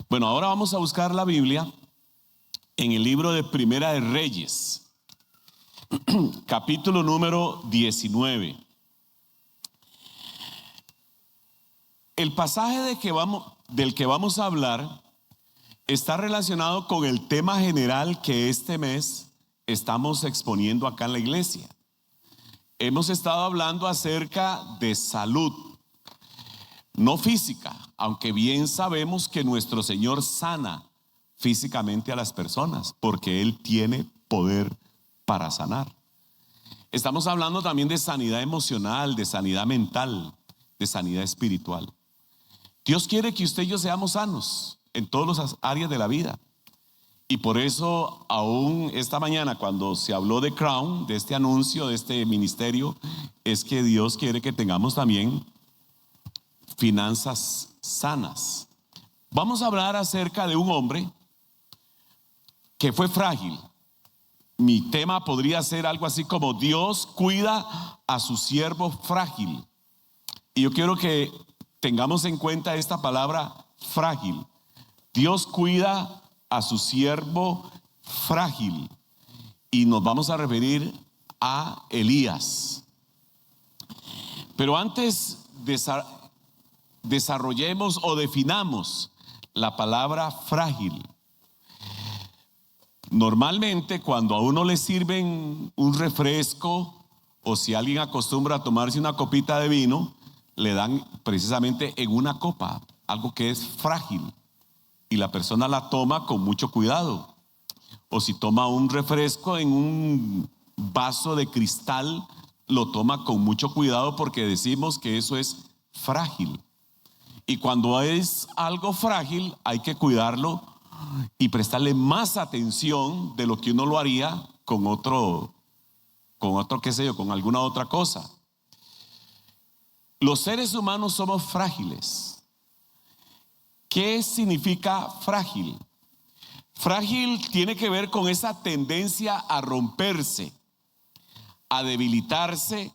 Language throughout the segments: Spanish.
Bueno, ahora vamos a buscar la Biblia en el libro de Primera de Reyes, capítulo número 19. El pasaje del que vamos a hablar está relacionado con el tema general que este mes estamos exponiendo acá en la iglesia. Hemos estado hablando acerca de salud, no física, aunque bien sabemos que nuestro Señor sana físicamente a las personas, porque Él tiene poder para sanar. Estamos hablando también de sanidad emocional, de sanidad mental, de sanidad espiritual. Dios quiere que usted y yo seamos sanos en todas las áreas de la vida. Y por eso aún esta mañana cuando se habló de Crown, de este anuncio, de este ministerio, es que Dios quiere que tengamos también finanzas sanas. Vamos a hablar acerca de un hombre que fue frágil. Mi tema podría ser algo así como: Dios cuida a su siervo frágil. Y yo quiero que tengamos en cuenta esta palabra frágil. Dios cuida a su siervo frágil. Y nos vamos a referir a Elías. Pero antes desarrollemos o definamos la palabra frágil. Normalmente cuando a uno le sirven un refresco, o si alguien acostumbra a tomarse una copita de vino, le dan precisamente en una copa algo que es frágil y la persona la toma con mucho cuidado. O si toma un refresco en un vaso de cristal, lo toma con mucho cuidado porque decimos que eso es frágil. Y cuando es algo frágil hay que cuidarlo y prestarle más atención de lo que uno lo haría con otro, qué sé yo, con alguna otra cosa. Los seres humanos somos frágiles. ¿Qué significa frágil? Frágil tiene que ver con esa tendencia a romperse, a debilitarse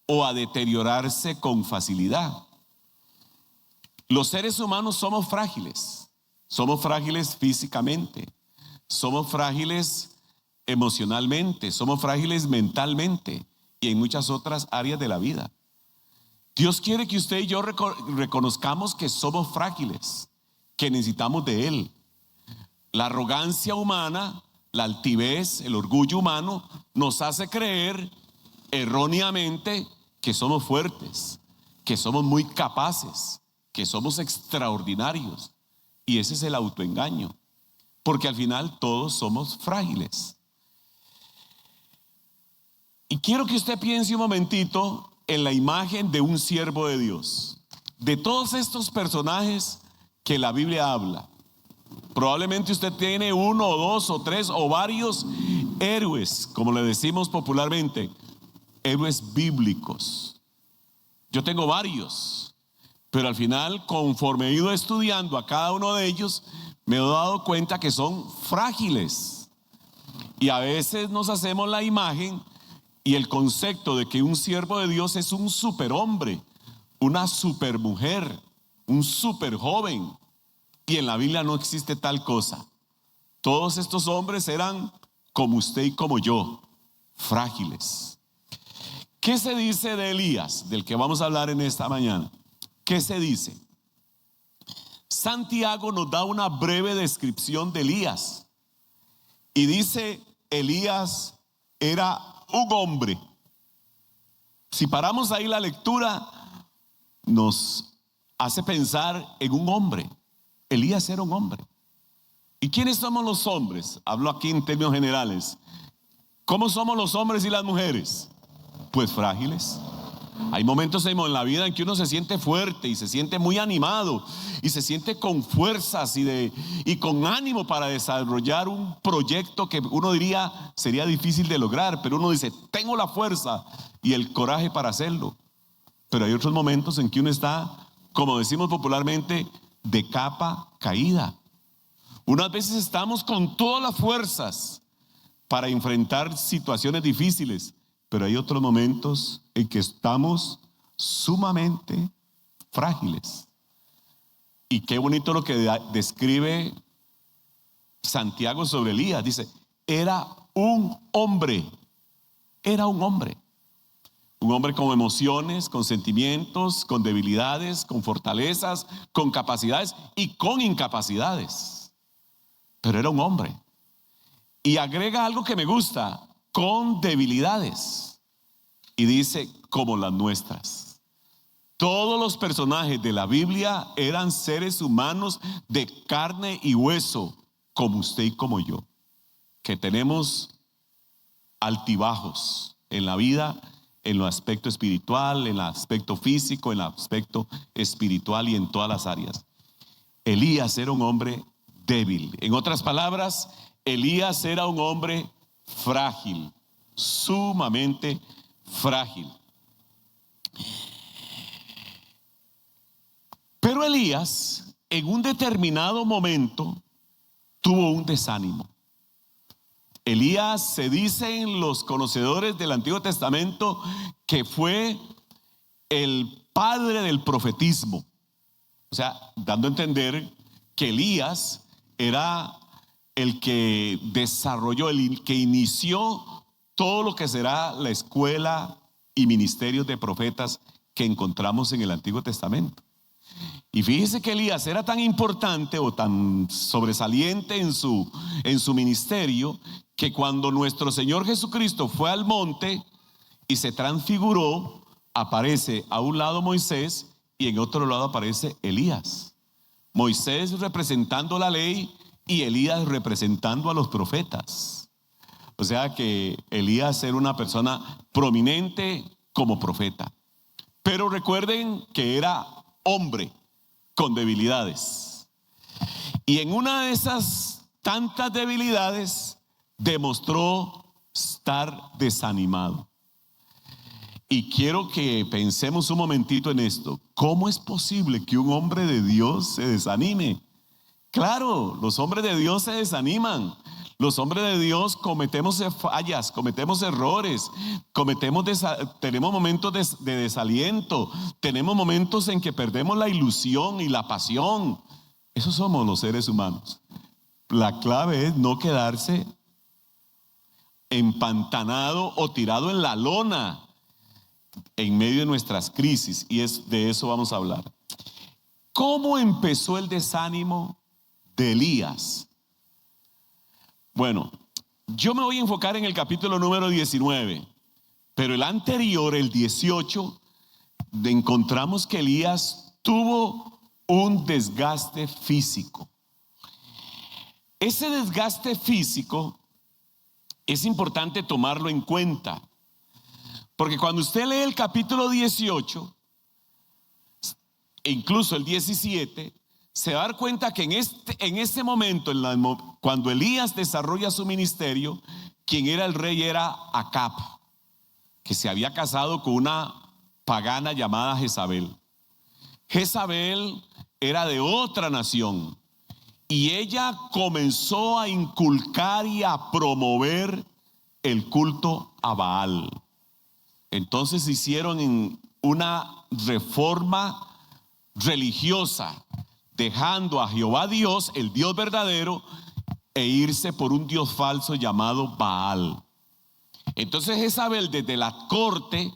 o a deteriorarse con facilidad. Los seres humanos somos frágiles. Somos frágiles físicamente, somos frágiles emocionalmente, somos frágiles mentalmente y en muchas otras áreas de la vida. Dios quiere que usted y yo reconozcamos que somos frágiles, que necesitamos de Él. La arrogancia humana, la altivez, el orgullo humano nos hace creer erróneamente que somos fuertes, que somos muy capaces, que somos extraordinarios. Y ese es el autoengaño, porque al final todos somos frágiles. Y quiero que usted piense un momentito en la imagen de un siervo de Dios. De todos estos personajes que la Biblia habla, probablemente usted tiene uno o dos o tres o varios héroes, como le decimos popularmente, héroes bíblicos. Yo tengo varios. Pero al final, conforme he ido estudiando a cada uno de ellos, me he dado cuenta que son frágiles. Y a veces nos hacemos la imagen y el concepto de que un siervo de Dios es un superhombre, una supermujer, un superjoven. Y en la Biblia no existe tal cosa. Todos estos hombres eran como usted y como yo, frágiles. ¿Qué se dice de Elías, del que vamos a hablar en esta mañana? ¿Qué se dice? Santiago nos da una breve descripción de Elías y dice: Elías era un hombre. Si paramos ahí la lectura, nos hace pensar en un hombre. Elías era un hombre. ¿Y quiénes somos los hombres? Hablo aquí en términos generales. ¿Cómo somos los hombres y las mujeres? Pues frágiles. Hay momentos en la vida en que uno se siente fuerte y se siente muy animado y se siente con fuerzas y con ánimo para desarrollar un proyecto que uno diría sería difícil de lograr, pero uno dice: tengo la fuerza y el coraje para hacerlo. Pero hay otros momentos en que uno está, como decimos popularmente, de capa caída. Unas veces estamos con todas las fuerzas para enfrentar situaciones difíciles, pero hay otros momentos en que estamos sumamente frágiles. Y qué bonito lo que describe Santiago sobre Elías. Dice, era un hombre. Era un hombre. Un hombre con emociones, con sentimientos, con debilidades, con fortalezas, con capacidades y con incapacidades. Pero era un hombre. Y agrega algo que me gusta, con debilidades. Y dice, como las nuestras. Todos los personajes de la Biblia eran seres humanos de carne y hueso, como usted y como yo, que tenemos altibajos en la vida, en el aspecto espiritual, en el aspecto físico, en el aspecto espiritual y en todas las áreas. Elías era un hombre débil. En otras palabras, Elías era un hombre frágil, sumamente frágil. Pero Elías, en un determinado momento, tuvo un desánimo. Elías, se dicen los conocedores del Antiguo Testamento, que fue el padre del profetismo. O sea, dando a entender que Elías era el que desarrolló, el que inició todo lo que será la escuela y ministerios de profetas que encontramos en el Antiguo Testamento. Y fíjese que Elías era tan importante o tan sobresaliente en su ministerio, que cuando nuestro Señor Jesucristo fue al monte y se transfiguró, aparece a un lado Moisés y en otro lado aparece Elías. Moisés representando la ley y Elías representando a los profetas. O sea que Elías era una persona prominente como profeta. Pero recuerden que era hombre con debilidades. Y en una de esas tantas debilidades demostró estar desanimado. Y quiero que pensemos un momentito en esto. ¿Cómo es posible que un hombre de Dios se desanime? Claro, los hombres de Dios se desaniman. Los hombres de Dios cometemos fallas, cometemos errores, tenemos momentos de desaliento, tenemos momentos en que perdemos la ilusión y la pasión. Esos somos los seres humanos. La clave es no quedarse empantanado o tirado en la lona en medio de nuestras crisis, y de eso vamos a hablar. ¿Cómo empezó el desánimo de Elías? Bueno, yo me voy a enfocar en el capítulo número 19, pero el anterior, el 18, encontramos que Elías tuvo un desgaste físico. Ese desgaste físico es importante tomarlo en cuenta, porque cuando usted lee el capítulo 18, e incluso el 17, se va a dar cuenta que en este momento, cuando Elías desarrolla su ministerio, quien era el rey era Acab, que se había casado con una pagana llamada Jezabel. Jezabel era de otra nación y ella comenzó a inculcar y a promover el culto a Baal. Entonces hicieron una reforma religiosa, dejando a Jehová Dios, el Dios verdadero, e irse por un Dios falso llamado Baal. Entonces Jezabel desde la corte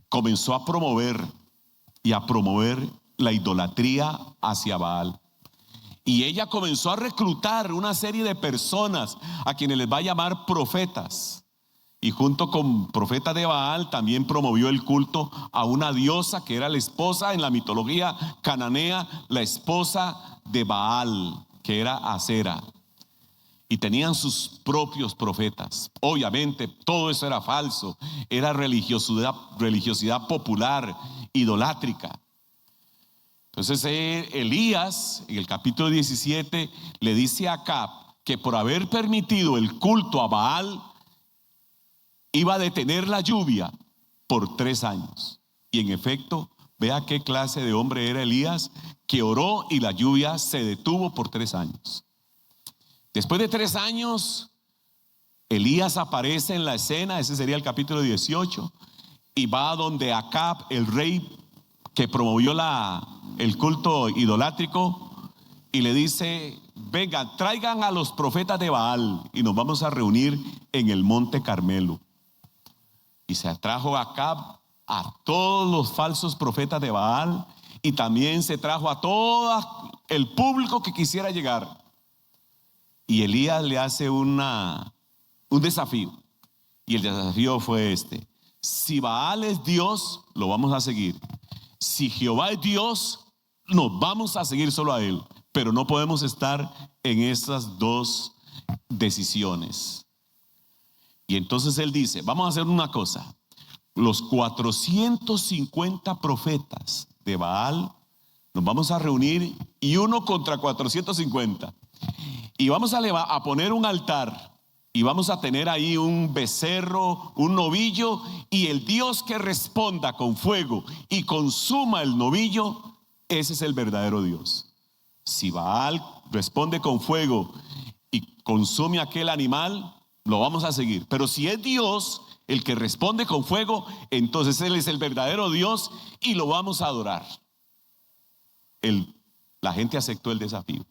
comenzó a promover la idolatría hacia Baal. Y ella comenzó a reclutar una serie de personas a quienes les va a llamar profetas. Y junto con profetas de Baal también promovió el culto a una diosa que era la esposa en la mitología cananea, la esposa de Baal, que era Acera. Y tenían sus propios profetas. Obviamente todo eso era falso, era religiosidad popular, idolátrica. Entonces Elías, en el capítulo 17, le dice a Acab que por haber permitido el culto a Baal, iba a detener la lluvia por 3 años. Y en efecto, vea qué clase de hombre era Elías, que oró y la lluvia se detuvo por 3 años. Después de 3 años, Elías aparece en la escena, ese sería el capítulo 18, y va donde Acab, el rey que promovió el culto idolátrico, y le dice: vengan, traigan a los profetas de Baal y nos vamos a reunir en el monte Carmelo. Y se trajo a Acab a todos los falsos profetas de Baal, y también se trajo a todo el público que quisiera llegar. Y Elías le hace un desafío, y el desafío fue este: si Baal es Dios, lo vamos a seguir. Si Jehová es Dios, nos vamos a seguir solo a él. Pero no podemos estar en esas dos decisiones. Y entonces él dice: vamos a hacer una cosa. Los 450 profetas de Baal nos vamos a reunir, y uno contra 450. Y vamos a poner un altar, y vamos a tener ahí un becerro, un novillo, y el Dios que responda con fuego y consuma el novillo, ese es el verdadero Dios. Si Baal responde con fuego y consume aquel animal, lo vamos a seguir. Pero si es Dios el que responde con fuego, entonces él es el verdadero Dios y lo vamos a adorar. La gente aceptó el desafío.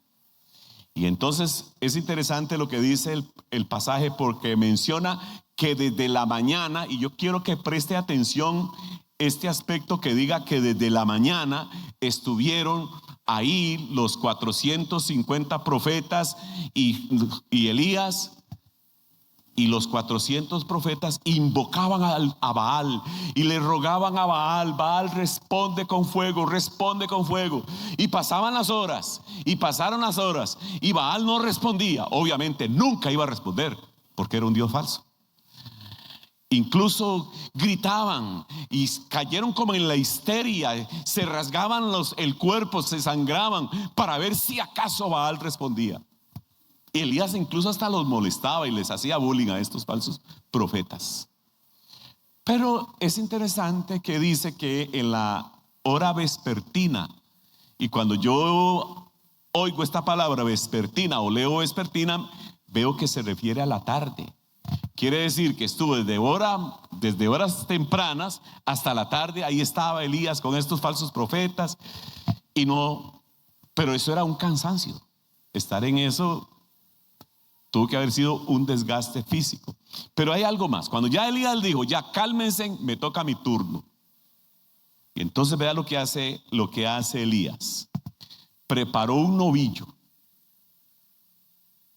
Y entonces es interesante lo que dice el pasaje, porque menciona que desde la mañana, y yo quiero que preste atención este aspecto, que diga que desde la mañana estuvieron ahí los 450 profetas y Elías. Y los 400 profetas invocaban a Baal y le rogaban a Baal: Baal, responde con fuego, responde con fuego. Y pasaban las horas, y pasaron las horas, y Baal no respondía. Obviamente nunca iba a responder, porque era un Dios falso. Incluso gritaban y cayeron como en la histeria, se rasgaban el cuerpo, se sangraban para ver si acaso Baal respondía. Elías incluso hasta los molestaba y les hacía bullying a estos falsos profetas. Pero es interesante que dice que en la hora vespertina, y cuando yo oigo esta palabra vespertina o leo vespertina, veo que se refiere a la tarde. Quiere decir que estuvo desde horas tempranas hasta la tarde. Ahí estaba Elías con estos falsos profetas, pero eso era un cansancio. Estar en eso tuvo que haber sido un desgaste físico. Pero hay algo más. Cuando ya Elías dijo: ya cálmense, me toca mi turno. Y entonces vea lo que hace Elías. Preparó un novillo.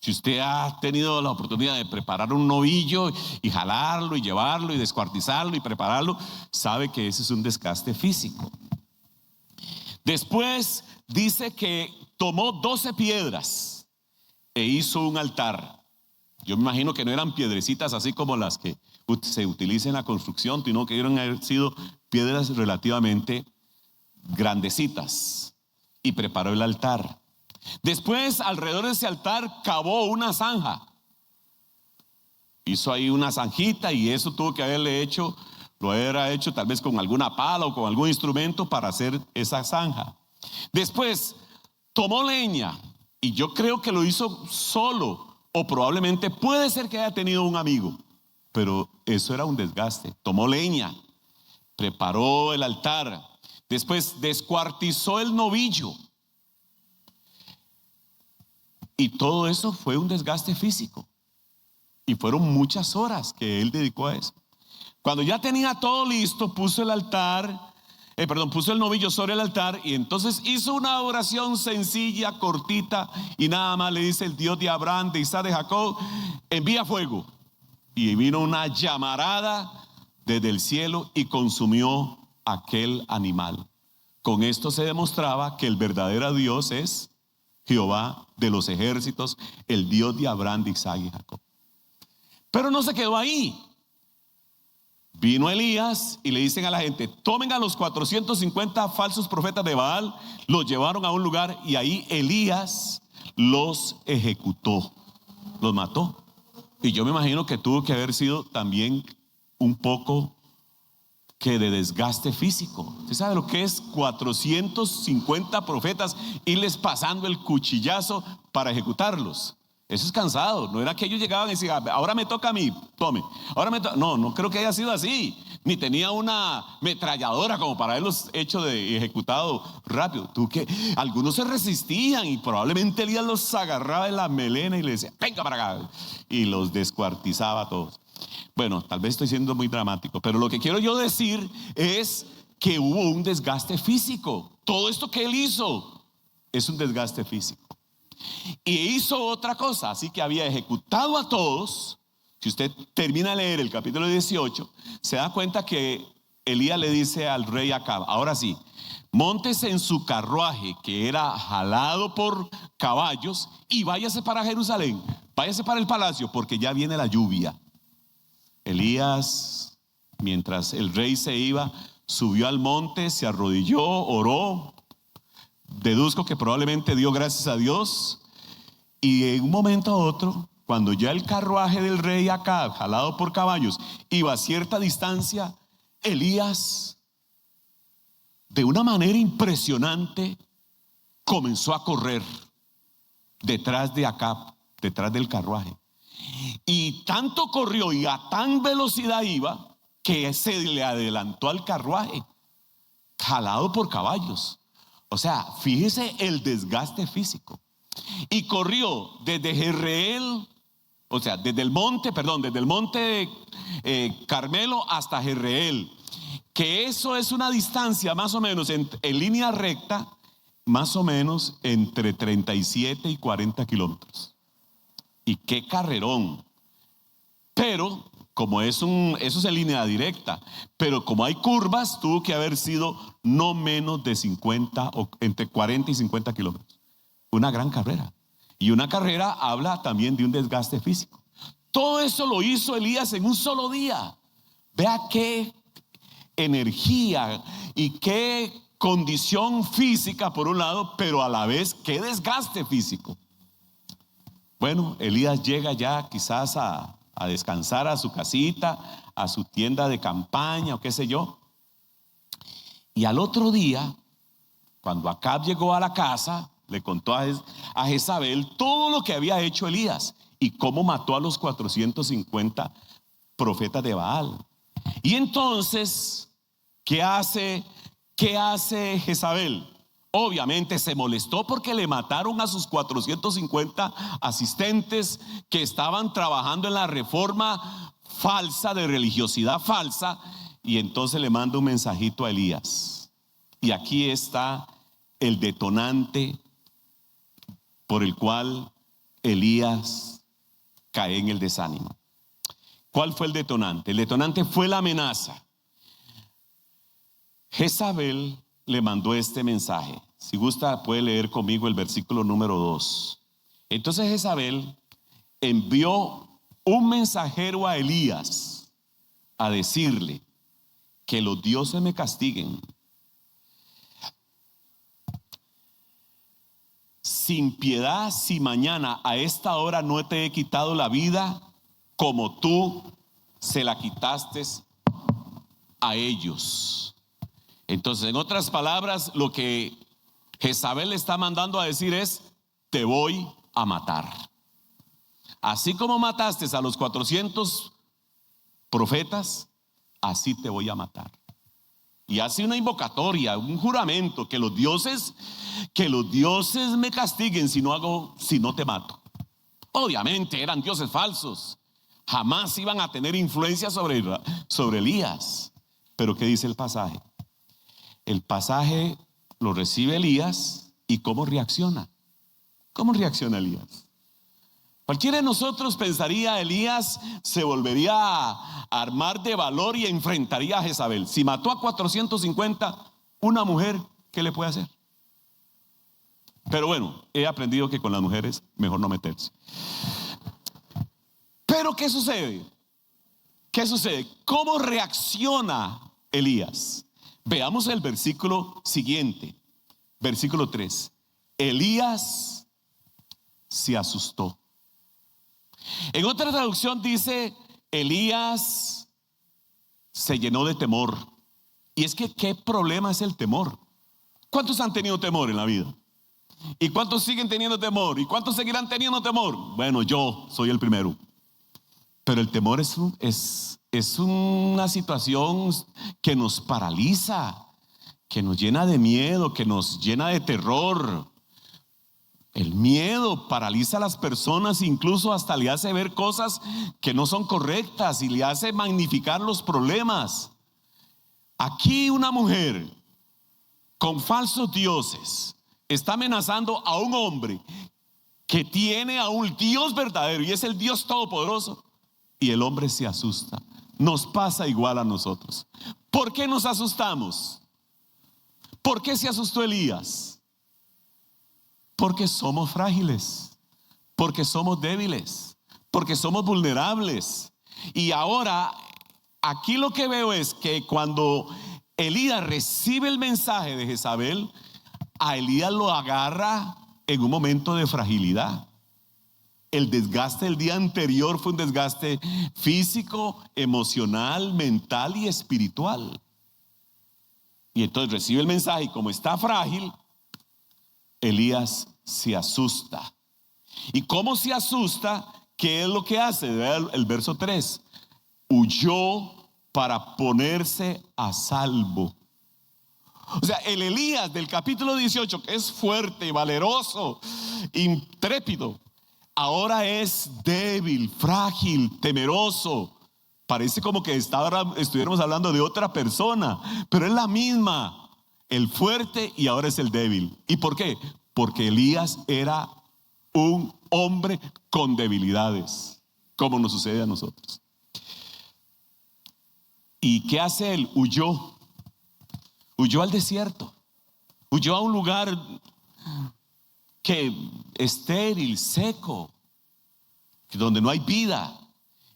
Si usted ha tenido la oportunidad de preparar un novillo y jalarlo y llevarlo y descuartizarlo y prepararlo, sabe que ese es un desgaste físico. Después dice que tomó 12 piedras e hizo un altar. Yo me imagino que no eran piedrecitas así como las que se utilizan en la construcción, sino que debieron haber sido piedras relativamente grandecitas. Y preparó el altar. Después, alrededor de ese altar, cavó una zanja. Hizo ahí una zanjita, y eso tuvo que lo hubiera hecho tal vez con alguna pala o con algún instrumento para hacer esa zanja. Después, tomó leña, y yo creo que lo hizo solo, o probablemente puede ser que haya tenido un amigo, pero eso era un desgaste. Tomó leña, preparó el altar, después descuartizó el novillo. Y todo eso fue un desgaste físico. Y fueron muchas horas que él dedicó a eso. Cuando ya tenía todo listo, puso el novillo sobre el altar, y entonces hizo una oración sencilla, cortita, y nada más le dice: el Dios de Abraham, de Isaac, de Jacob, envía fuego. Y vino una llamarada desde el cielo y consumió aquel animal. Con esto se demostraba que el verdadero Dios es Jehová de los ejércitos, el Dios de Abraham, de Isaac y Jacob. Pero no se quedó ahí. Vino Elías y le dicen a la gente: tomen a los 450 falsos profetas de Baal. Los llevaron a un lugar, y ahí Elías los ejecutó, los mató. Y yo me imagino que tuvo que haber sido también un poco que de desgaste físico. ¿Usted sabe lo que es 450 profetas irles pasando el cuchillazo para ejecutarlos? Eso es cansado. No era que ellos llegaban y decían: ahora me toca a mí, tome. No creo que haya sido así. ni tenía una metralladora como para haberlos hecho de ejecutado rápido. Algunos se resistían y probablemente Elías los agarraba en la melena y le decía, venga para acá, y los descuartizaba a todos. Bueno, tal vez estoy siendo muy dramático, pero lo que quiero yo decir es que hubo un desgaste físico. Todo esto que él hizo es un desgaste físico. Y hizo otra cosa, así que había ejecutado a todos. Si usted termina de leer el capítulo 18, se da cuenta que Elías le dice al rey Acab, ahora sí, móntese en su carruaje que era jalado por caballos y váyase para Jerusalén, váyase para el palacio porque ya viene la lluvia. Elías, mientras el rey se iba, subió al monte, se arrodilló, oró. Deduzco que probablemente dio gracias a Dios. Y en un momento a otro, cuando ya el carruaje del rey Acab, jalado por caballos, iba a cierta distancia, Elías, de una manera impresionante, comenzó a correr detrás de Acab, detrás del carruaje. Y tanto corrió y a tan velocidad iba que se le adelantó al carruaje, jalado por caballos. O sea, fíjese el desgaste físico. Y corrió desde Jezreel, o sea, desde el monte Carmelo hasta Jezreel, que eso es una distancia más o menos en línea recta, más o menos entre 37 y 40 kilómetros. Y qué carrerón. Pero como eso es en línea directa, pero como hay curvas, tuvo que haber sido no menos de 50 o entre 40 y 50 kilómetros. Una gran carrera. Y una carrera habla también de un desgaste físico. Todo eso lo hizo Elías en un solo día. Vea qué energía y qué condición física por un lado, pero a la vez qué desgaste físico. Bueno, Elías llega ya quizás a descansar a su casita, a su tienda de campaña o qué sé yo. Y al otro día, cuando Acab llegó a la casa, le contó a Jezabel todo lo que había hecho Elías y cómo mató a los 450 profetas de Baal. Y entonces, ¿qué hace Jezabel? Obviamente se molestó porque le mataron a sus 450 asistentes que estaban trabajando en la reforma falsa, de religiosidad falsa, y entonces le manda un mensajito a Elías. Y aquí está el detonante por el cual Elías cae en el desánimo. ¿Cuál fue el detonante? El detonante fue la amenaza. Jezabel le mandó este mensaje. Si gusta puede leer conmigo el versículo número 2. Entonces Jezabel envió un mensajero a Elías a decirle que los dioses me castiguen. Sin piedad, si mañana a esta hora no te he quitado la vida como tú se la quitaste a ellos. Entonces, en otras palabras, lo que Jezabel le está mandando a decir es: te voy a matar. Así como mataste a los 400 profetas, así te voy a matar. Y hace una invocatoria, un juramento, que los dioses me castiguen si no te mato. Obviamente eran dioses falsos, jamás iban a tener influencia sobre Elías. Pero ¿qué dice el pasaje? El pasaje lo recibe Elías. ¿Y cómo reacciona? ¿Cómo reacciona Elías? Cualquiera de nosotros pensaría: Elías se volvería a armar de valor y enfrentaría a Jezabel. Si mató a 450, una mujer, ¿qué le puede hacer? Pero bueno, he aprendido que con las mujeres mejor no meterse. Pero ¿qué sucede? ¿Qué sucede? ¿Cómo reacciona Elías? Veamos el versículo siguiente, versículo 3. Elías se asustó. En otra traducción dice: Elías se llenó de temor. Y es que ¿qué problema es el temor? ¿Cuántos han tenido temor en la vida? ¿Y cuántos siguen teniendo temor? ¿Y cuántos seguirán teniendo temor? Bueno, yo soy el primero. Pero el temor es es una situación que nos paraliza, que nos llena de miedo, que nos llena de terror. El miedo paraliza a las personas, incluso hasta le hace ver cosas que no son correctas y le hace magnificar los problemas. Aquí una mujer con falsos dioses está amenazando a un hombre que tiene a un Dios verdadero y es el Dios todopoderoso, y el hombre se asusta. Nos pasa igual a nosotros. ¿Por qué nos asustamos? ¿Por qué se asustó Elías? Porque somos frágiles, porque somos débiles, porque somos vulnerables. Y ahora, aquí lo que veo es que cuando Elías recibe el mensaje de Jezabel, a Elías lo agarra en un momento de fragilidad. El desgaste del día anterior fue un desgaste físico, emocional, mental y espiritual. Y entonces recibe el mensaje y como está frágil, Elías se asusta. ¿Y cómo se asusta? ¿Qué es lo que hace? Vea el verso 3. Huyó para ponerse a salvo. O sea, el Elías del capítulo 18, que es fuerte, valeroso, intrépido, ahora es débil, frágil, temeroso. Parece como que estuviéramos hablando de otra persona, pero es la misma. El fuerte y ahora es el débil. ¿Y por qué? Porque Elías era un hombre con debilidades, como nos sucede a nosotros. ¿Y qué hace él? Huyó al desierto, huyó a un lugar que estéril, seco, donde no hay vida.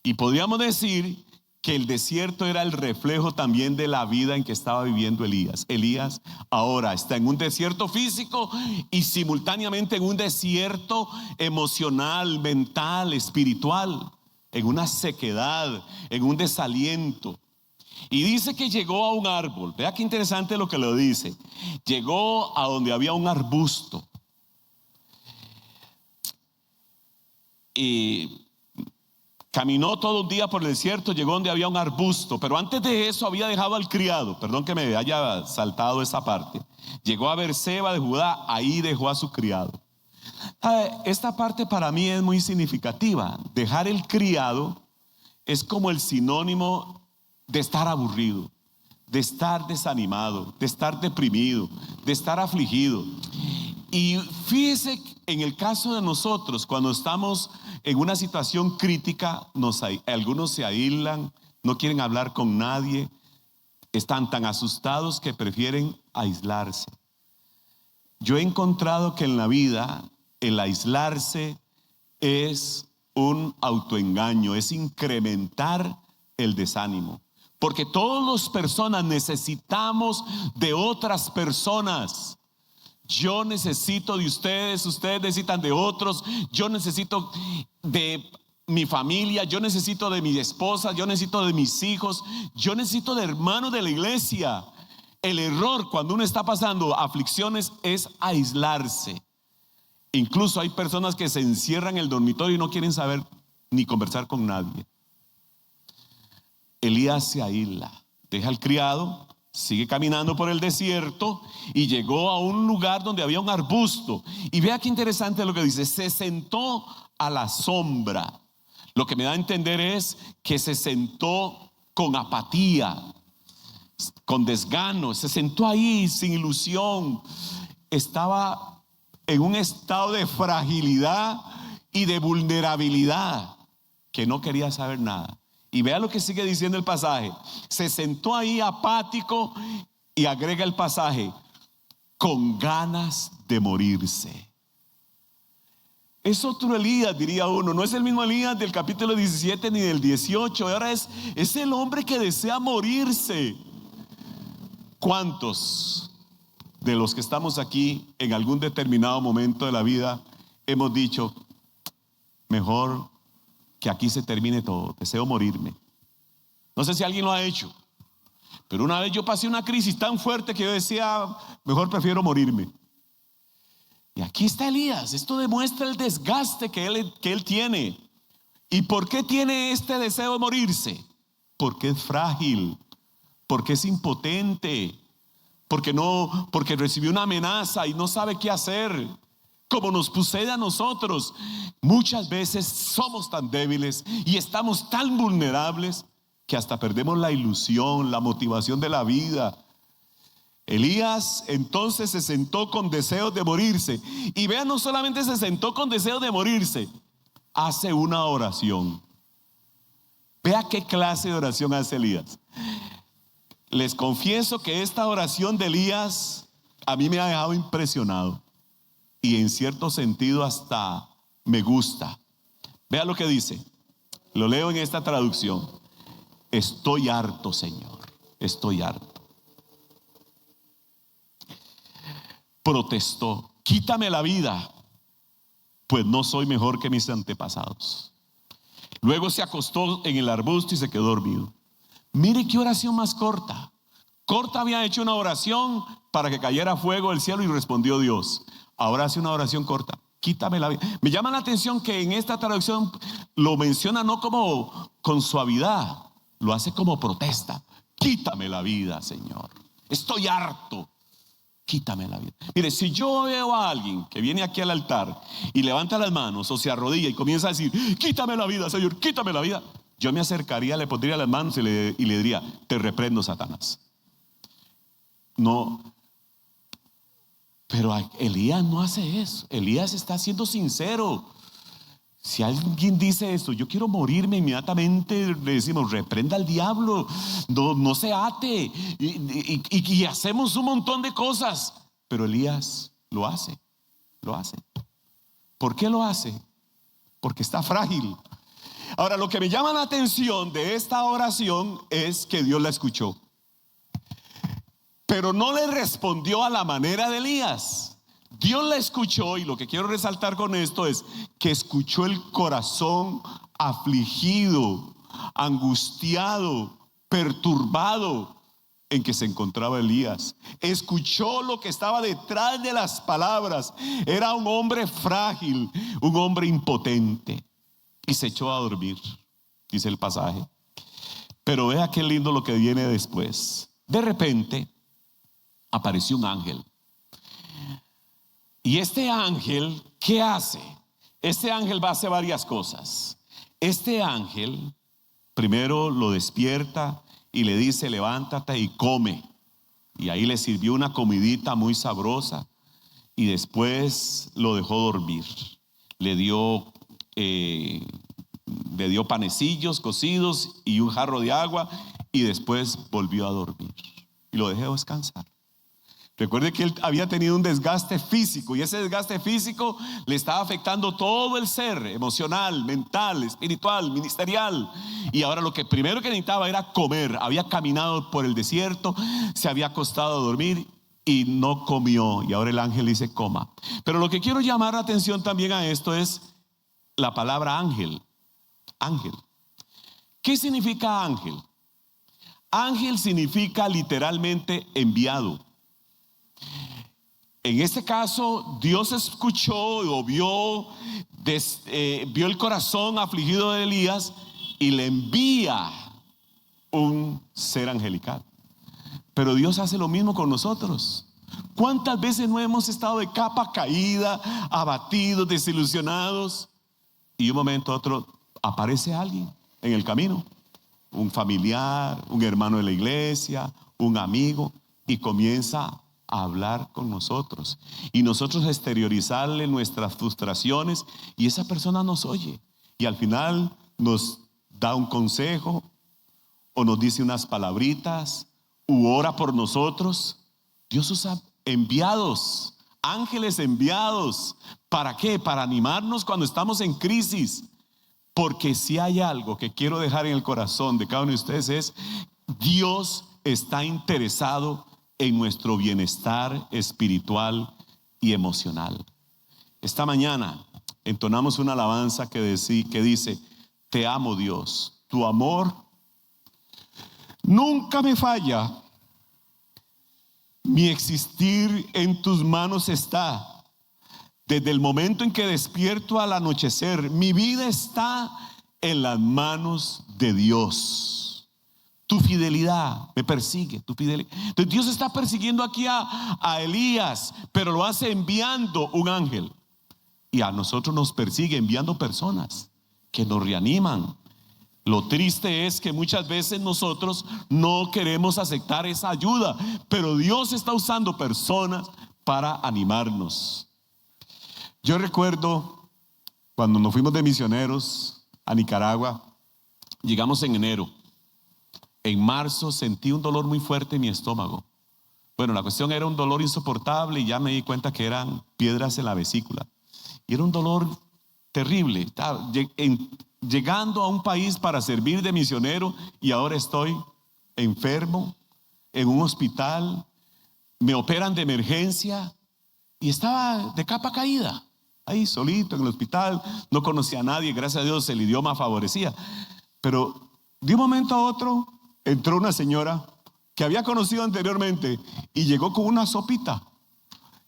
Y podríamos decir que el desierto era el reflejo también de la vida en que estaba viviendo Elías. Elías ahora está en un desierto físico y simultáneamente en un desierto emocional, mental, espiritual, en una sequedad, en un desaliento. Y dice que llegó a un árbol. Vea qué interesante lo que lo dice. Llegó a donde había un arbusto. Y caminó todo un día por el desierto, llegó donde había un arbusto, pero antes de eso había dejado al criado. Perdón que me haya saltado esa parte. Llegó a Beerseba de Judá, ahí dejó a su criado. Esta parte para mí es muy significativa. Dejar el criado es como el sinónimo de estar aburrido, de estar desanimado, de estar deprimido, de estar afligido. Y fíjese, en el caso de nosotros, cuando estamos en una situación crítica, algunos se aíslan, no quieren hablar con nadie, están tan asustados que prefieren aislarse. Yo he encontrado que en la vida el aislarse es un autoengaño, es incrementar el desánimo. Porque todas las personas necesitamos de otras personas. Yo necesito de ustedes, ustedes necesitan de otros, yo necesito de mi familia, yo necesito de mi esposa, yo necesito de mis hijos, yo necesito de hermanos de la iglesia. El error cuando uno está pasando aflicciones es aislarse. Incluso hay personas que se encierran en el dormitorio y no quieren saber ni conversar con nadie. Elías se aísla, deja al criado, sigue caminando por el desierto y llegó a un lugar donde había un arbusto. Y vea qué interesante lo que dice: se sentó a la sombra. Lo que me da a entender es que se sentó con apatía, con desgano, se sentó ahí sin ilusión. Estaba en un estado de fragilidad y de vulnerabilidad, que no quería saber nada. Y vea lo que sigue diciendo el pasaje: se sentó ahí apático, y agrega el pasaje, con ganas de morirse. Es otro Elías, diría uno. No es el mismo Elías del capítulo 17 ni del 18. Ahora es el hombre que desea morirse. ¿Cuántos de los que estamos aquí en algún determinado momento de la vida hemos dicho: mejor que aquí se termine todo, deseo morirme? No sé si alguien lo ha hecho, pero una vez yo pasé una crisis tan fuerte que yo decía: mejor prefiero morirme. Y aquí está Elías. Esto demuestra el desgaste que él tiene. ¿Y por qué tiene este deseo de morirse? Porque es frágil, porque es impotente, porque recibió una amenaza y no sabe qué hacer. Como nos sucede a nosotros, muchas veces somos tan débiles y estamos tan vulnerables que hasta perdemos la ilusión, la motivación de la vida. Elías entonces se sentó con deseos de morirse. Y vean, no solamente se sentó con deseos de morirse, hace una oración. Vea qué clase de oración hace Elías. Les confieso que esta oración de Elías a mí me ha dejado impresionado. Y en cierto sentido hasta me gusta. Vea lo que dice. Lo leo en esta traducción. Estoy harto, Señor. Estoy harto. Protestó. Quítame la vida, pues no soy mejor que mis antepasados. Luego se acostó en el arbusto y se quedó dormido. Mire qué oración más corta. Corta había hecho una oración para que cayera fuego del cielo y respondió Dios. Ahora hace una oración corta. Quítame la vida. Me llama la atención que en esta traducción lo menciona no como con suavidad, lo hace como protesta. Quítame la vida, Señor. Estoy harto. Quítame la vida. Mire, si yo veo a alguien que viene aquí al altar y levanta las manos o se arrodilla y comienza a decir, quítame la vida, Señor, quítame la vida, yo me acercaría, le pondría las manos y le diría, te reprendo, Satanás. No. Pero Elías no hace eso. Elías está siendo sincero. Si alguien dice esto, yo quiero morirme, inmediatamente le decimos, reprenda al diablo, no se ate, y hacemos un montón de cosas. Pero Elías lo hace. ¿Por qué lo hace? Porque está frágil. Ahora, lo que me llama la atención de esta oración es que Dios la escuchó. Pero no le respondió a la manera de Elías. Dios la escuchó, y lo que quiero resaltar con esto es que escuchó el corazón afligido, angustiado, perturbado en que se encontraba Elías. Escuchó lo que estaba detrás de las palabras. Era un hombre frágil, un hombre impotente, y se echó a dormir, dice el pasaje. Pero vea qué lindo lo que viene después. De repente apareció un ángel. Y este ángel, ¿qué hace? Este ángel va a hacer varias cosas. Este ángel primero lo despierta y le dice, levántate y come. Y ahí le sirvió una comidita muy sabrosa y después lo dejó dormir. Le dio panecillos cocidos y un jarro de agua y después volvió a dormir y lo dejó descansar. Recuerde que él había tenido un desgaste físico y ese desgaste físico le estaba afectando todo el ser, emocional, mental, espiritual, ministerial. Y ahora lo que primero que necesitaba era comer. Había caminado por el desierto, se había acostado a dormir y no comió. Y ahora el ángel dice, coma. Pero lo que quiero llamar la atención también a esto es la palabra ángel. Ángel. ¿Qué significa ángel? Ángel significa literalmente enviado. En este caso, Dios escuchó o vio el corazón afligido de Elías y le envía un ser angelical. Pero Dios hace lo mismo con nosotros. ¿Cuántas veces no hemos estado de capa caída, abatidos, desilusionados? Y de un momento a otro aparece alguien en el camino, un familiar, un hermano de la iglesia, un amigo, y comienza a hablar con nosotros y nosotros exteriorizarle nuestras frustraciones y esa persona nos oye y al final nos da un consejo o nos dice unas palabritas u ora por nosotros. Dios usa enviados, ángeles enviados. ¿Para qué? Para animarnos cuando estamos en crisis. Porque si hay algo que quiero dejar en el corazón de cada uno de ustedes es Dios está interesado en nuestro bienestar espiritual y emocional. Esta mañana entonamos una alabanza que dice, te amo Dios, tu amor nunca me falla, mi existir en tus manos está, desde el momento en que despierto al anochecer, mi vida está en las manos de Dios. Tu fidelidad me persigue, tu fidelidad. Entonces Dios está persiguiendo aquí a Elías, pero lo hace enviando un ángel. Y a nosotros nos persigue enviando personas que nos reaniman. Lo triste es que muchas veces nosotros no queremos aceptar esa ayuda, pero Dios está usando personas para animarnos. Yo recuerdo cuando nos fuimos de misioneros a Nicaragua, llegamos en enero. En marzo sentí un dolor muy fuerte en mi estómago. Bueno, la cuestión era un dolor insoportable y ya me di cuenta que eran piedras en la vesícula. Y era un dolor terrible. Llegando a un país para servir de misionero y ahora estoy enfermo en un hospital, me operan de emergencia y estaba de capa caída, ahí solito en el hospital, no conocía a nadie, gracias a Dios el idioma favorecía. Pero de un momento a otro entró una señora que había conocido anteriormente y llegó con una sopita.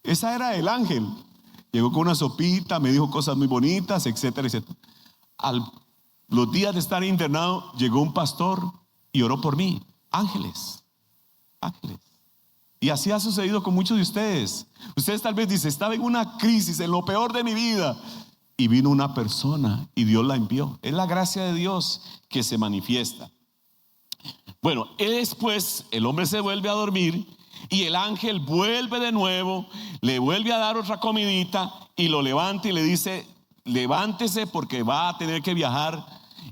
Esa era el ángel. Llegó con una sopita, me dijo cosas muy bonitas, etcétera, etcétera. Los días de estar internado, llegó un pastor y oró por mí. Ángeles, ángeles. Y así ha sucedido con muchos de ustedes. Ustedes tal vez dicen, estaba en una crisis, en lo peor de mi vida. Y vino una persona y Dios la envió. Es la gracia de Dios que se manifiesta. Bueno, después el hombre se vuelve a dormir y el ángel vuelve de nuevo, le vuelve a dar otra comidita y lo levanta y le dice, levántese porque va a tener que viajar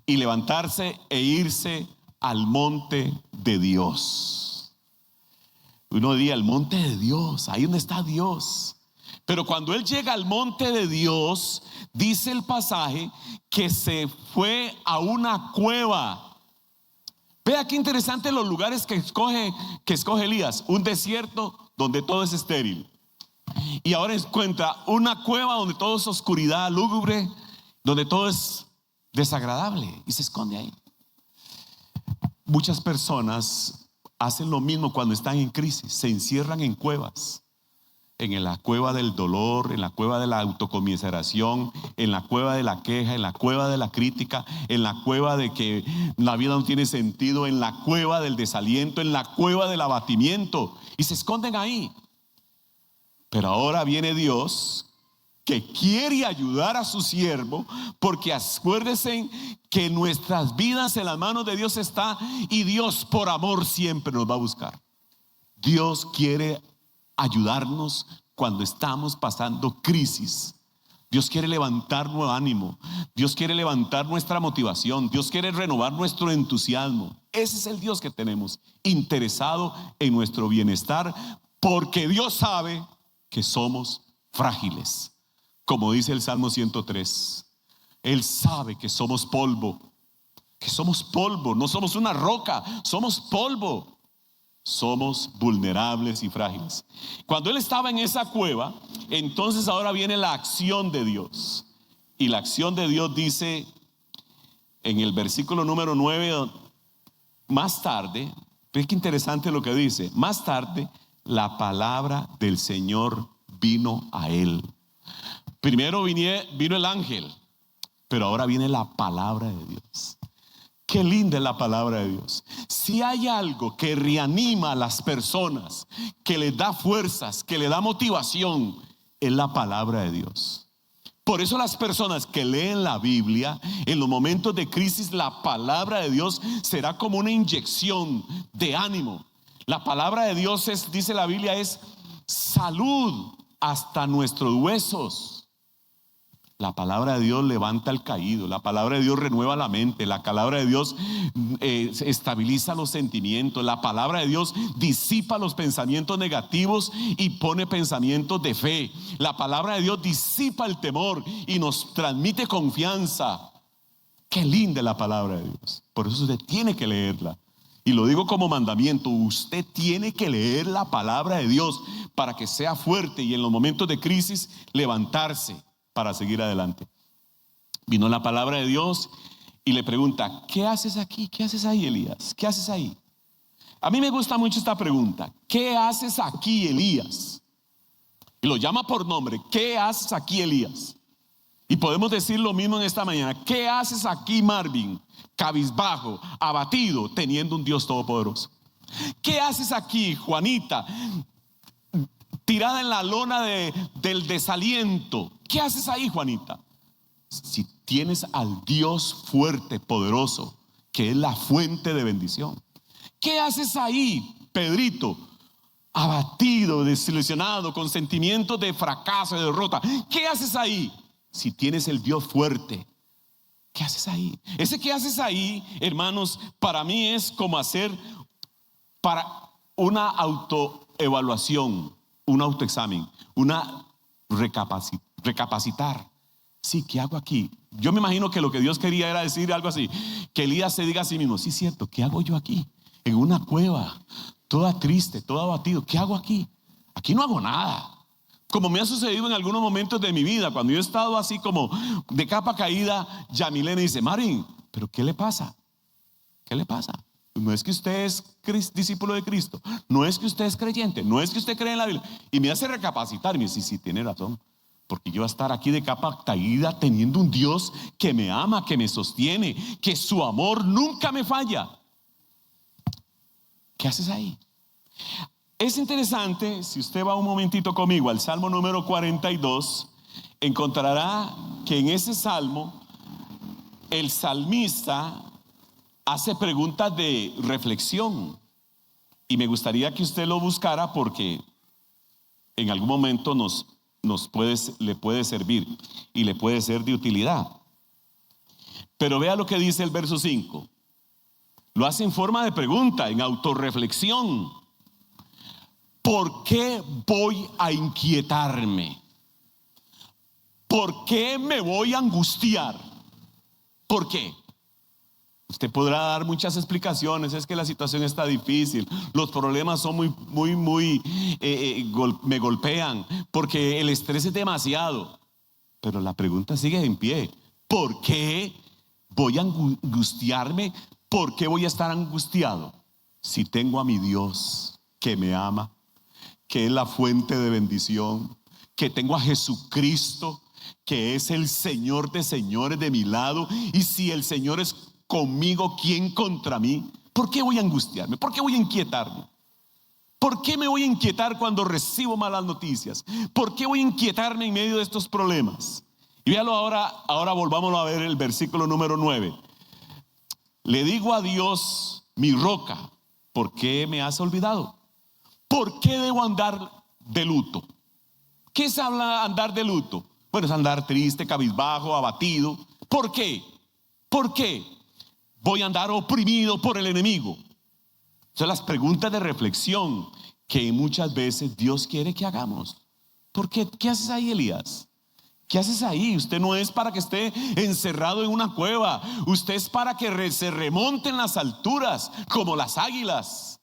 y levantarse e irse al monte de Dios. Uno diría, el monte de Dios, ahí donde está Dios. Pero cuando él llega al monte de Dios, dice el pasaje que se fue a una cueva. Vea qué interesante los lugares que escoge Elías. Un desierto donde todo es estéril. Y ahora encuentra una cueva donde todo es oscuridad, lúgubre, donde todo es desagradable y se esconde ahí. Muchas personas hacen lo mismo cuando están en crisis, se encierran en cuevas. En la cueva del dolor, en la cueva de la autocomiseración, en la cueva de la queja, en la cueva de la crítica, en la cueva de que la vida no tiene sentido, en la cueva del desaliento, en la cueva del abatimiento, y se esconden ahí. Pero ahora viene Dios que quiere ayudar a su siervo, porque acuérdense que nuestras vidas en las manos de Dios está, y Dios por amor siempre nos va a buscar. Dios quiere ayudarnos cuando estamos pasando crisis. Dios quiere levantar nuevo ánimo. Dios quiere levantar nuestra motivación. Dios quiere renovar nuestro entusiasmo. Ese es el Dios que tenemos, interesado en nuestro bienestar, porque Dios sabe que somos frágiles. Como dice el Salmo 103, Él sabe que somos polvo, no somos una roca, somos polvo. Somos vulnerables y frágiles. Cuando él estaba en esa cueva, entonces ahora viene la acción de Dios. Y la acción de Dios dice en el versículo número 9, más tarde, ve qué interesante lo que dice, más tarde la palabra del Señor vino a él. Primero vino el ángel, pero ahora viene la palabra de Dios. Qué linda es la palabra de Dios. Si hay algo que reanima a las personas, que les da fuerzas, que le da motivación, es la palabra de Dios. Por eso las personas que leen la Biblia, en los momentos de crisis, la palabra de Dios será como una inyección de ánimo. La palabra de Dios es, dice la Biblia, es salud hasta nuestros huesos. La palabra de Dios levanta al caído. La palabra de Dios renueva la mente. La palabra de Dios estabiliza los sentimientos. La palabra de Dios disipa los pensamientos negativos y pone pensamientos de fe. La palabra de Dios disipa el temor y nos transmite confianza. Qué linda es la palabra de Dios. Por eso usted tiene que leerla. Y lo digo como mandamiento, usted tiene que leer la palabra de Dios para que sea fuerte y en los momentos de crisis levantarse para seguir adelante. Vino la palabra de Dios y le pregunta, ¿qué haces aquí? ¿Qué haces ahí, Elías? ¿Qué haces ahí? A mí me gusta mucho esta pregunta. ¿Qué haces aquí, Elías? Y lo llama por nombre. ¿Qué haces aquí, Elías? Y podemos decir lo mismo en esta mañana. ¿Qué haces aquí, Marvin? Cabizbajo, abatido, teniendo un Dios todopoderoso. ¿Qué haces aquí, Juanita? Tirada en la lona del desaliento. ¿Qué haces ahí, Juanita? Si tienes al Dios fuerte, poderoso, que es la fuente de bendición. ¿Qué haces ahí, Pedrito? Abatido, desilusionado, con sentimientos de fracaso, de derrota. ¿Qué haces ahí? Si tienes el Dios fuerte, ¿qué haces ahí? Ese que haces ahí, hermanos, para mí es como hacer para una autoevaluación, un autoexamen, una recapacitar. Sí, ¿qué hago aquí? Yo me imagino que lo que Dios quería era decir algo así, que Elías se diga a sí mismo, sí, cierto, ¿qué hago yo aquí? En una cueva, toda triste, todo abatido, ¿qué hago aquí? Aquí no hago nada. Como me ha sucedido en algunos momentos de mi vida, cuando yo he estado así como de capa caída, Yamilene dice, Marín, ¿pero qué le pasa? ¿Qué le pasa? No es que usted es discípulo de Cristo, no es que usted es creyente, no es que usted cree en la Biblia. Y me hace recapacitar y me dice, sí, tiene razón. Porque yo voy a estar aquí de capa caída teniendo un Dios que me ama, que me sostiene, que su amor nunca me falla. ¿Qué haces ahí? Es interesante, si usted va un momentito conmigo al Salmo número 42, encontrará que en ese salmo el salmista hace preguntas de reflexión. Y me gustaría que usted lo buscara porque en algún momento le puede servir y le puede ser de utilidad. Pero vea lo que dice el verso 5. Lo hace en forma de pregunta, en autorreflexión. ¿Por qué voy a inquietarme? ¿Por qué me voy a angustiar? ¿Por qué? Usted podrá dar muchas explicaciones. Es que la situación está difícil, los problemas son me golpean, porque el estrés es demasiado. Pero la pregunta sigue en pie. ¿Por qué voy a angustiarme? ¿Por qué voy a estar angustiado? Si tengo a mi Dios que me ama, que es la fuente de bendición, que tengo a Jesucristo, que es el Señor de señores de mi lado. Y si el Señor es conmigo, ¿quién contra mí? ¿Por qué voy a angustiarme? ¿Por qué voy a inquietarme? ¿Por qué me voy a inquietar cuando recibo malas noticias? ¿Por qué voy a inquietarme en medio de estos problemas? Y véalo ahora volvámoslo a ver el versículo número 9. Le digo a Dios, mi roca, ¿por qué me has olvidado? ¿Por qué debo andar de luto? ¿Qué es andar de luto? Bueno, es andar triste, cabizbajo, abatido. ¿Por qué? ¿Por qué voy a andar oprimido por el enemigo? Son las preguntas de reflexión que muchas veces Dios quiere que hagamos. ¿Por qué? ¿Qué haces ahí, Elías? ¿Qué haces ahí? Usted no es para que esté encerrado en una cueva. Usted es para que se remonte en las alturas como las águilas.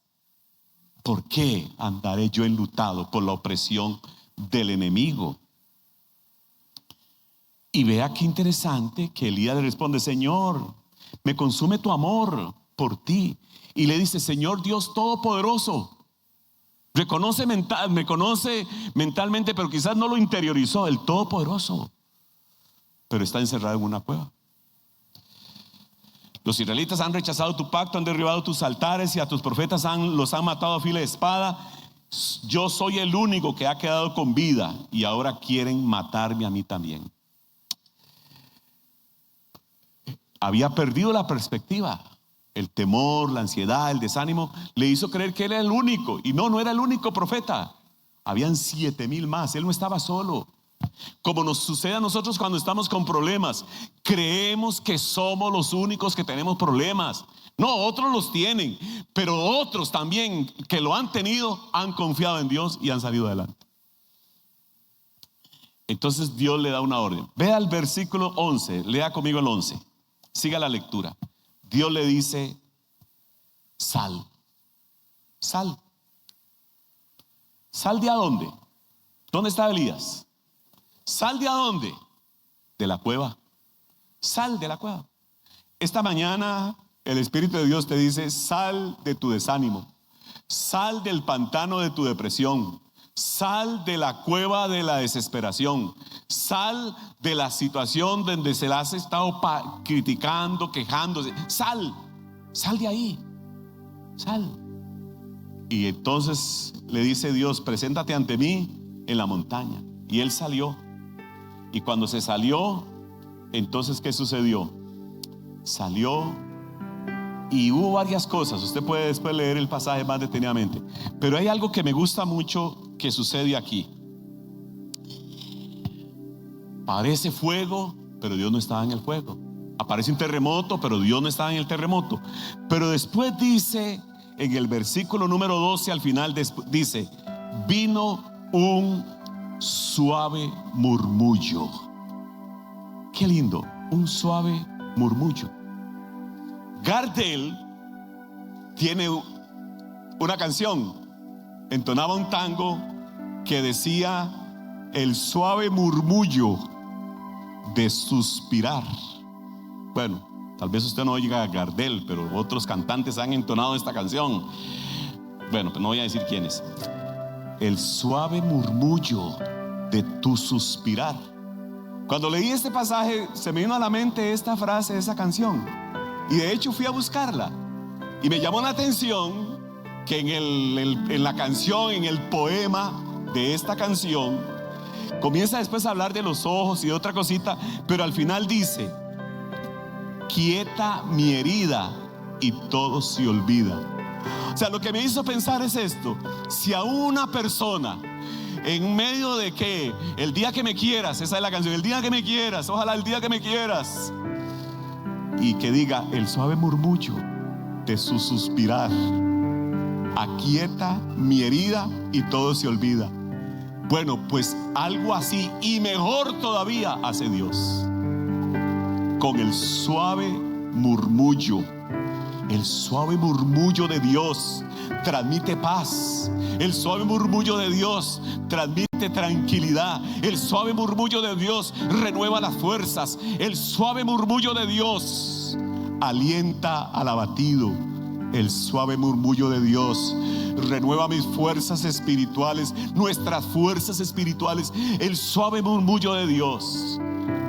¿Por qué andaré yo enlutado por la opresión del enemigo? Y vea qué interesante que Elías le responde, Señor, me consume tu amor por ti. Y le dice, Señor Dios Todopoderoso, me conoce mentalmente, pero quizás no lo interiorizó, el Todopoderoso, pero está encerrado en una cueva. Los israelitas han rechazado tu pacto, han derribado tus altares y a tus profetas los han matado a filo de espada. Yo soy el único que ha quedado con vida y ahora quieren matarme a mí también. Había perdido la perspectiva. El temor, la ansiedad, el desánimo le hizo creer que él era el único. Y no era el único profeta. Habían 7,000 más. Él no estaba solo. Como nos sucede a nosotros cuando estamos con problemas, creemos que somos los únicos que tenemos problemas. No, otros los tienen, pero otros también que lo han tenido han confiado en Dios y han salido adelante. Entonces Dios le da una orden. Vea el versículo 11, lea conmigo el 11. Siga la lectura. Dios le dice, sal. ¿Sal de a dónde? ¿Dónde está Elías? ¿Sal de a dónde? De la cueva. Sal de la cueva. Esta mañana el Espíritu de Dios te dice, sal de tu desánimo. Sal del pantano de tu depresión. Sal de la cueva de la desesperación. Sal de la situación donde se la has estado criticando, quejándose. Sal de ahí. Sal. Y entonces le dice Dios: preséntate ante mí en la montaña. Y él salió. Y cuando se salió, entonces ¿qué sucedió? Salió y hubo varias cosas. Usted puede después leer el pasaje más detenidamente. Pero hay algo que me gusta mucho que sucede aquí. Parece fuego, pero Dios no estaba en el fuego. Aparece un terremoto, pero Dios no estaba en el terremoto. Pero después dice, en el versículo número 12 al final, dice: vino un suave murmullo. Qué lindo, un suave murmullo. Gardel tiene una canción, entonaba un tango que decía: el suave murmullo de suspirar. Bueno, tal vez usted no oiga a Gardel, pero otros cantantes han entonado esta canción. Bueno, pues no voy a decir quiénes. El suave murmullo de tu suspirar. Cuando leí este pasaje, se me vino a la mente esta frase de esa canción. Y de hecho fui a buscarla. Y me llamó la atención que en la canción, en el poema de esta canción, comienza después a hablar de los ojos y de otra cosita, pero al final dice: quieta mi herida y todo se olvida. O sea, lo que me hizo pensar es esto: si a una persona, en medio de que el día que me quieras, esa es la canción, el día que me quieras, ojalá el día que me quieras, y que diga el suave murmullo de su suspirar, aquieta mi herida y todo se olvida. Bueno, pues algo así y mejor todavía hace Dios con el suave murmullo. El suave murmullo de Dios transmite paz. El suave murmullo de Dios transmite tranquilidad. El suave murmullo de Dios renueva las fuerzas. El suave murmullo de Dios alienta al abatido. El suave murmullo de Dios renueva mis fuerzas espirituales, nuestras fuerzas espirituales. El suave murmullo de Dios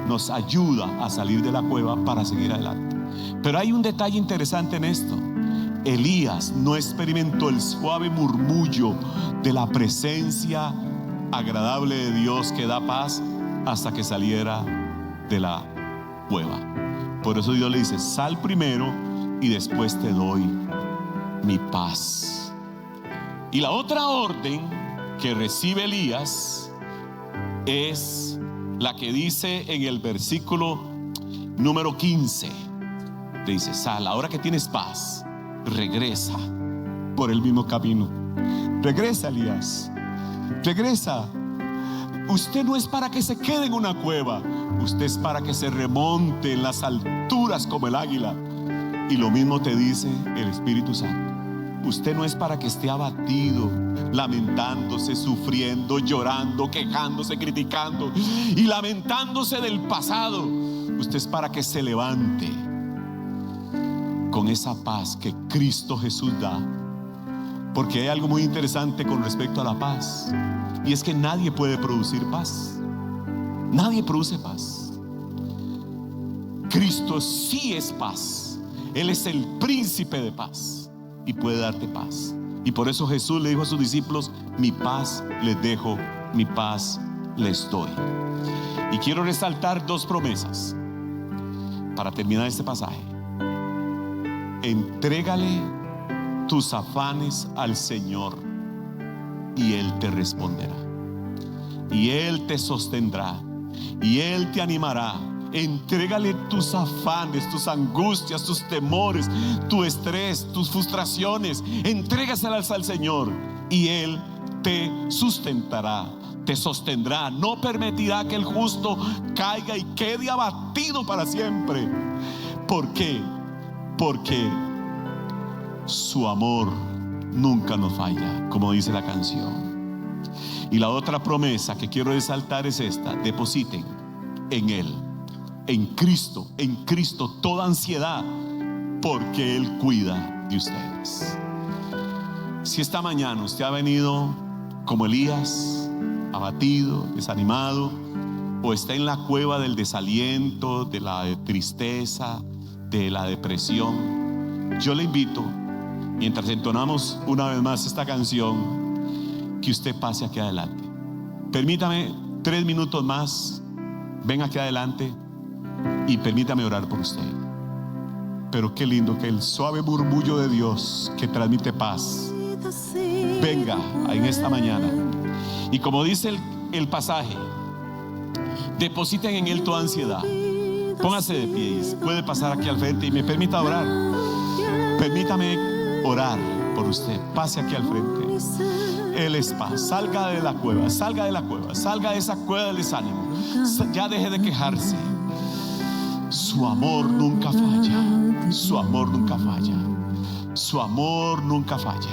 nos ayuda a salir de la cueva para seguir adelante. Pero hay un detalle interesante en esto. Elías no experimentó el suave murmullo de la presencia agradable de Dios que da paz hasta que saliera de la cueva. Por eso Dios le dice: sal primero y después te doy mi paz. Y la otra orden que recibe Elías es la que dice en el versículo número 15. Te dice: sal, ahora que tienes paz, regresa por el mismo camino. Regresa, Elías, regresa. Usted no es para que se quede en una cueva, usted es para que se remonte en las alturas como el águila. Y lo mismo te dice el Espíritu Santo. Usted no es para que esté abatido, lamentándose, sufriendo, llorando, quejándose, criticando y lamentándose del pasado. Usted es para que se levante con esa paz que Cristo Jesús da. Porque hay algo muy interesante con respecto a la paz, y es que nadie puede producir paz. Nadie produce paz. Cristo sí es paz. Él es el príncipe de paz y puede darte paz. Y por eso Jesús le dijo a sus discípulos: mi paz les dejo, mi paz les doy. Y quiero resaltar dos promesas para terminar este pasaje. Entrégale tus afanes al Señor y Él te responderá, y Él te sostendrá, y Él te animará. Entrégale tus afanes, tus angustias, tus temores, tu estrés, tus frustraciones. Entrégaselas al Señor y Él te sustentará, te sostendrá. No permitirá que el justo caiga y quede abatido para siempre. ¿Por qué? Porque su amor nunca nos falla, como dice la canción. Y la otra promesa que quiero resaltar es esta: depositen en Él, en Cristo toda ansiedad, porque Él cuida de ustedes. Si esta mañana usted ha venido como Elías, abatido, desanimado, o está en la cueva del desaliento, de la tristeza, de la depresión, yo le invito, mientras entonamos una vez más esta canción, que usted pase aquí adelante. Permítame 3 minutos más. Ven aquí adelante y permítame orar por usted. Pero qué lindo que el suave murmullo de Dios que transmite paz venga en esta mañana. Y como dice el pasaje, depositen en Él toda ansiedad. Póngase de pie, puede pasar aquí al frente y me permita orar. Permítame orar por usted. Pase aquí al frente. Él es paz. Salga de la cueva, salga de la cueva, salga de esa cueva del desánimo. Ya deje de quejarse. Su amor nunca falla. Su amor nunca falla. Su amor nunca falla.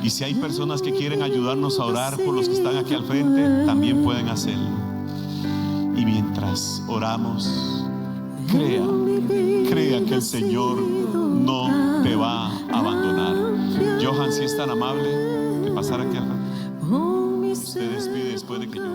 Y si hay personas que quieren ayudarnos a orar por los que están aquí al frente, también pueden hacerlo. Y mientras oramos, crea que el Señor no te va a abandonar. Johan, si es tan amable de pasar aquí al frente. Usted despide después de que yo